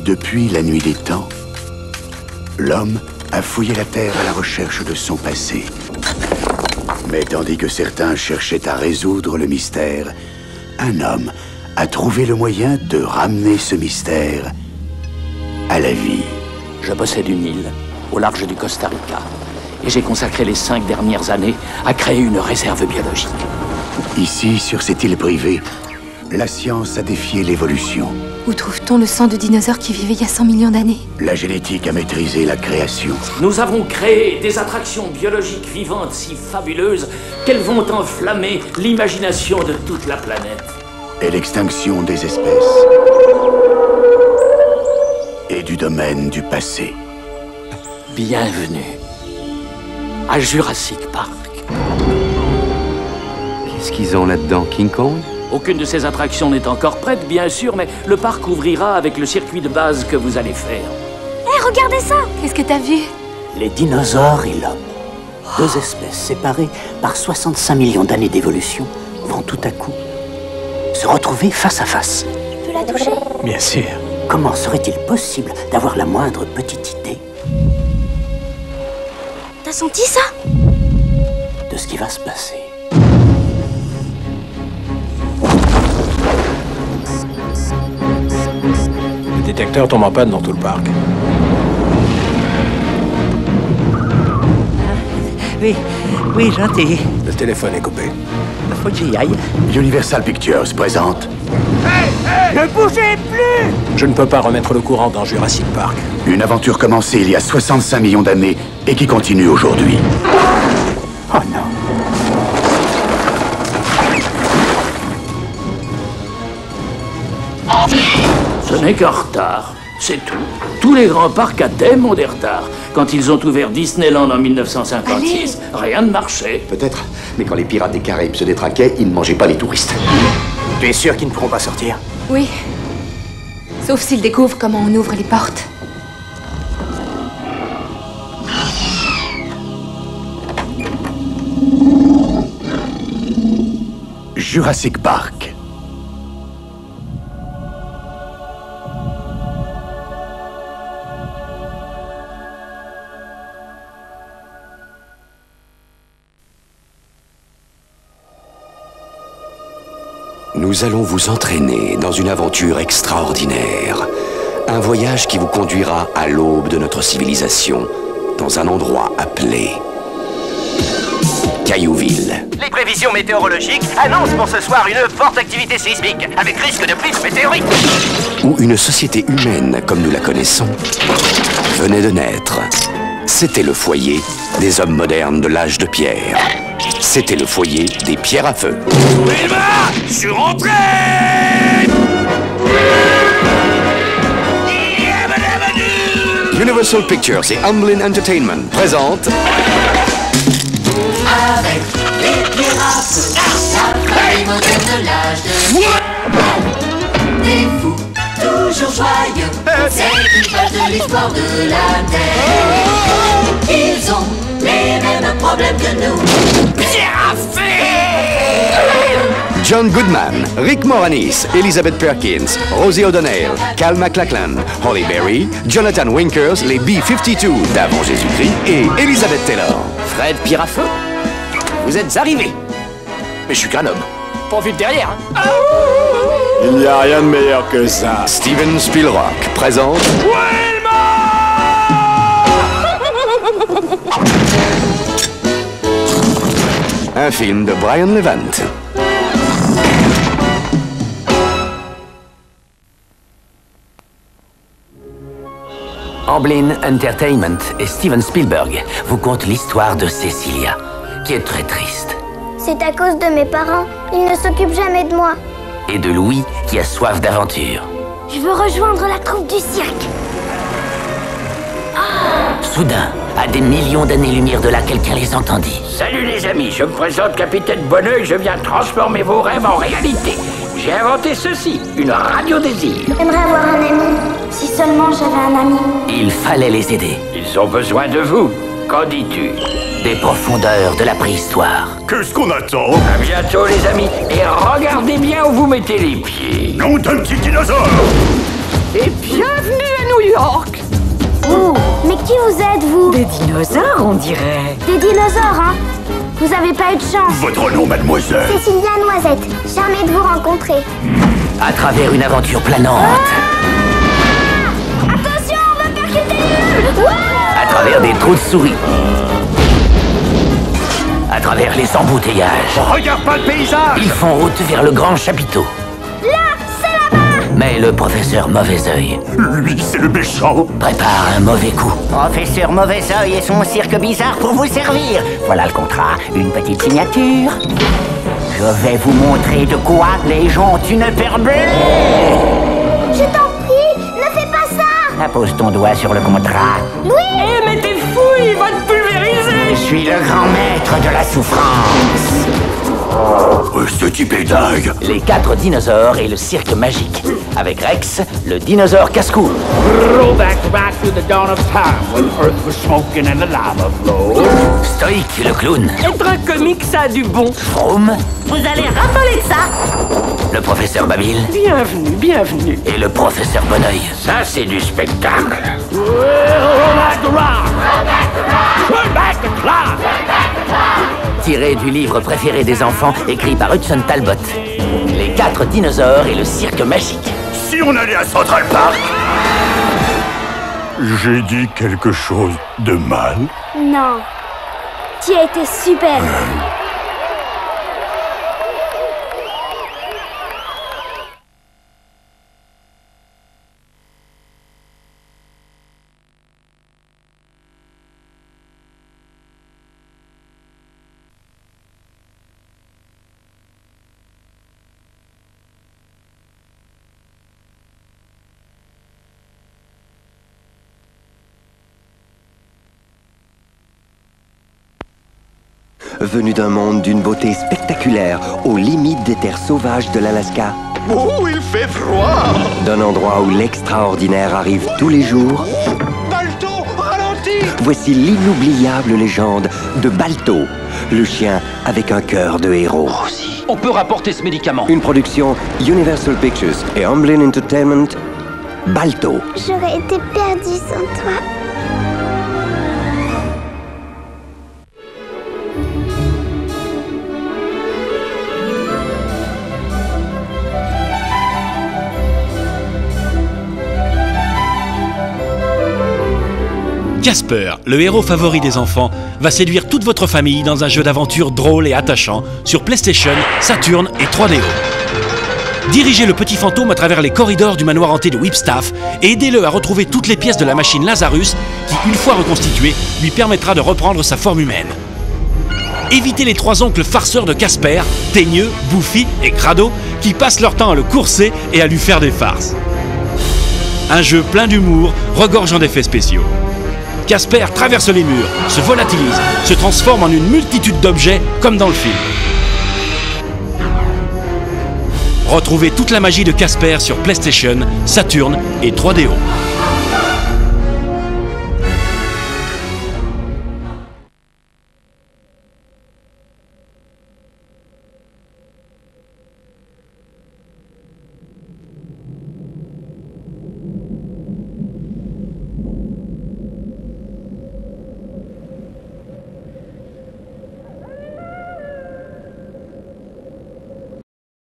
Depuis la nuit des temps, l'homme a fouillé la Terre à la recherche de son passé. Mais tandis que certains cherchaient à résoudre le mystère, un homme a trouvé le moyen de ramener ce mystère à la vie. Je possède une île au large du Costa Rica et j'ai consacré les 5 dernières années à créer une réserve biologique. Ici, sur cette île privée, la science a défié l'évolution. Où trouve-t-on le sang de dinosaures qui vivaient il y a 100 millions d'années? La génétique a maîtrisé la création. Nous avons créé des attractions biologiques vivantes si fabuleuses qu'elles vont enflammer l'imagination de toute la planète. Et l'extinction des espèces. Et du domaine du passé. Bienvenue à Jurassic Park. Qu'est-ce qu'ils ont là-dedans, King Kong? Aucune de ces attractions n'est encore prête, bien sûr, mais le parc ouvrira avec le circuit de base que vous allez faire. Hé, regardez ça! Qu'est-ce que t'as vu? Les dinosaures et l'homme, deux espèces séparées par 65 millions d'années d'évolution, vont tout à coup se retrouver face à face. Tu peux la toucher? Bien sûr. Comment serait-il possible d'avoir la moindre petite idée T'as senti ça? de ce qui va se passer? Le détecteur tombe en panne dans tout le parc. Oui, gentil. Le téléphone est coupé. Faut que j'y aille. Universal Pictures présente Ne bougez plus! Je ne peux pas remettre le courant dans Jurassic Park. une aventure commencée il y a 65 millions d'années et qui continue aujourd'hui. Oh non. Ce n'est qu'un retard, c'est tout. Tous les grands parcs à thème ont des retards. Quand ils ont ouvert Disneyland en 1956, rien ne marchait. Peut-être, mais quand les pirates des Caraïbes se détraquaient, ils ne mangeaient pas les touristes. Tu es sûr qu'ils ne pourront pas sortir? Oui. Sauf s'ils découvrent comment on ouvre les portes. Jurassic Park. Nous allons vous entraîner dans une aventure extraordinaire. Un voyage qui vous conduira à l'aube de notre civilisation, dans un endroit appelé Caillouville. Les prévisions météorologiques annoncent pour ce soir une forte activité sismique, avec risque de pluie météorique. Où une société humaine, comme nous la connaissons, venait de naître. C'était le foyer des hommes modernes de l'âge de pierre. C'était le foyer des pierres à feu. Wilma, je suis rentré! Universal Pictures et Amblin Entertainment présentent avec les pirates, la famille moderne de l'âge de des fous, toujours joyeux, c'est l'image de l'histoire de la Terre. Ils ont les mêmes problèmes que nous. Pierre à feu! John Goodman, Rick Moranis, Elizabeth Perkins, Rosie O'Donnell, Cal MacLachlan, Holly Berry, Jonathan Winkers, les B-52 d'avant Jésus-Christ et Elizabeth Taylor. Fred Pirafeu, vous êtes arrivé. Mais je suis qu'un homme. Pas vu de derrière, hein? Il n'y a rien de meilleur que ça. Steven Spielberg présente un film de Brian Levant. Amblin Entertainment et Steven Spielberg vous content l'histoire de Cecilia, qui est très triste, C'est à cause de mes parents. Ils ne s'occupent jamais de moi. et de Louis, qui a soif d'aventure. Je veux rejoindre la troupe du cirque. Soudain, à des millions d'années-lumière de là, quelqu'un les entendit. Salut les amis, je me présente Capitaine Bonneuil, je viens transformer vos rêves en réalité. J'ai inventé ceci, une radio des îles. J'aimerais avoir un ami. Si seulement j'avais un ami. Il fallait les aider. Ils ont besoin de vous. Qu'en dis-tu? Des profondeurs de la préhistoire. Qu'est-ce qu'on attend? À bientôt les amis, et regardez bien où vous mettez les pieds. Nom d'un petit dinosaure! Et bienvenue qui vous êtes, vous? Des dinosaures, on dirait. Des dinosaures, hein? Vous avez pas eu de chance. Votre nom, mademoiselle? Cécilia Noisette. Charmée de vous rencontrer. À travers une aventure planante. Attention, on va percuter les murs. À travers des trous de souris. À travers les embouteillages. Regarde pas le paysage! Ils font route vers le grand chapiteau. Là, c'est là-bas. Mais le professeur Mauvais Oeil Lui, c'est le méchant! prépare un mauvais coup. Professeur Mauvais Oeil et son cirque bizarre pour vous servir. Voilà le contrat, une petite signature. Je vais vous montrer de quoi les gens ont une perblée. Je t'en prie, ne fais pas ça. Pose ton doigt sur le contrat. Oui. Eh, mais t'es fou, il va te pulvériser. Je suis le grand maître de la souffrance. Ce type est dingue! Les 4 dinosaures et le cirque magique. Avec Rex, le dinosaure casse-cou. Throwback right to the dawn of time when Earth was smoking and the lava flowed. Stoïque, le clown. Être un comique, ça a du bon. Froome. Vous allez raffoler de ça. Le professeur Babil. Bienvenue, bienvenue. Et le professeur Bonœil. Ça, c'est du spectacle. Roll back the rock. Roll back the clock. Tiré du livre préféré des enfants, écrit par Hudson Talbot. Les 4 dinosaures et le cirque magique. Si on allait à Central Park? J'ai dit quelque chose de mal? Non. Tu as été super. Venu d'un monde d'une beauté spectaculaire, aux limites des terres sauvages de l'Alaska. Oh, il fait froid! D'un endroit où l'extraordinaire arrive tous les jours. Balto, ralentis! Voici l'inoubliable légende de Balto, le chien avec un cœur de héros. On peut rapporter ce médicament. Une production Universal Pictures et Amblin Entertainment. Balto. J'aurais été perdue sans toi. Casper, le héros favori des enfants, va séduire toute votre famille dans un jeu d'aventure drôle et attachant sur PlayStation, Saturn et 3DO. Dirigez le petit fantôme à travers les corridors du manoir hanté de Whipstaff et aidez-le à retrouver toutes les pièces de la machine Lazarus qui, une fois reconstituée, lui permettra de reprendre sa forme humaine. Évitez les 3 oncles farceurs de Casper, Teigneux, Bouffi et Crado, qui passent leur temps à le courser et à lui faire des farces. Un jeu plein d'humour, regorgeant d'effets spéciaux. Casper traverse les murs, se volatilise, se transforme en une multitude d'objets comme dans le film. Retrouvez toute la magie de Casper sur PlayStation, Saturn et 3DO.